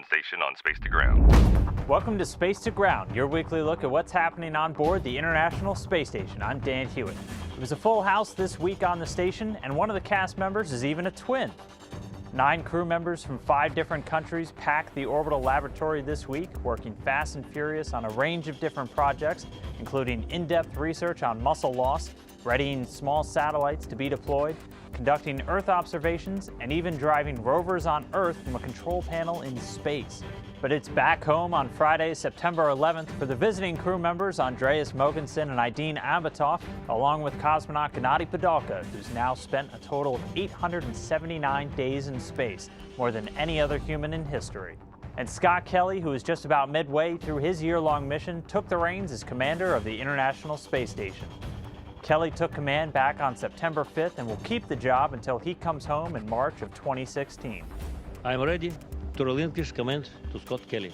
Ground Station on Space to Ground. Welcome to Space to Ground, your weekly look at what's happening on board the International Space Station. I'm Dan Hewitt. It was a full house this week on the station, and one of the cast members is even a twin. 9 crew members from 5 different countries packed the orbital laboratory this week, working fast and furious on a range of different projects, including in-depth research on muscle loss, readying small satellites to be deployed, conducting Earth observations, and even driving rovers on Earth from a control panel in space. But it's back home on Friday, September 11th for the visiting crew members Andreas Mogensen and Aidin Abatoff, along with cosmonaut Gennady Padalka, who's now spent a total of 879 days in space, more than any other human in history. And Scott Kelly, who is just about midway through his year-long mission, took the reins as commander of the International Space Station. Kelly took command back on September 5th and will keep the job until he comes home in March of 2016. I'm ready to relinquish command to Scott Kelly.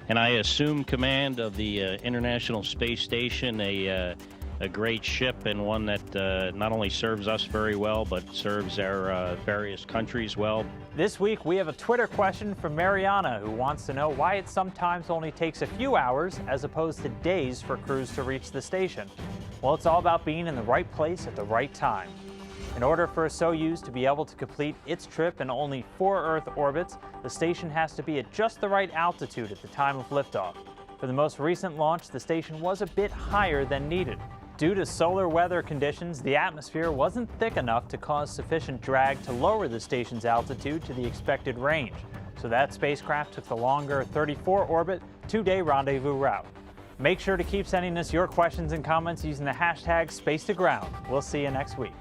And I assume command of the International Space Station, a great ship and one that not only serves us very well, but serves our various countries well. This week, we have a Twitter question from Mariana, who wants to know why it sometimes only takes a few hours as opposed to days for crews to reach the station. Well, it's all about being in the right place at the right time. In order for a Soyuz to be able to complete its trip in only 4 Earth orbits, the station has to be at just the right altitude at the time of liftoff. For the most recent launch, the station was a bit higher than needed. Due to solar weather conditions, the atmosphere wasn't thick enough to cause sufficient drag to lower the station's altitude to the expected range. So that spacecraft took the longer 34-orbit, 2-day rendezvous route. Make sure to keep sending us your questions and comments using the hashtag #SpaceToGround. We'll see you next week.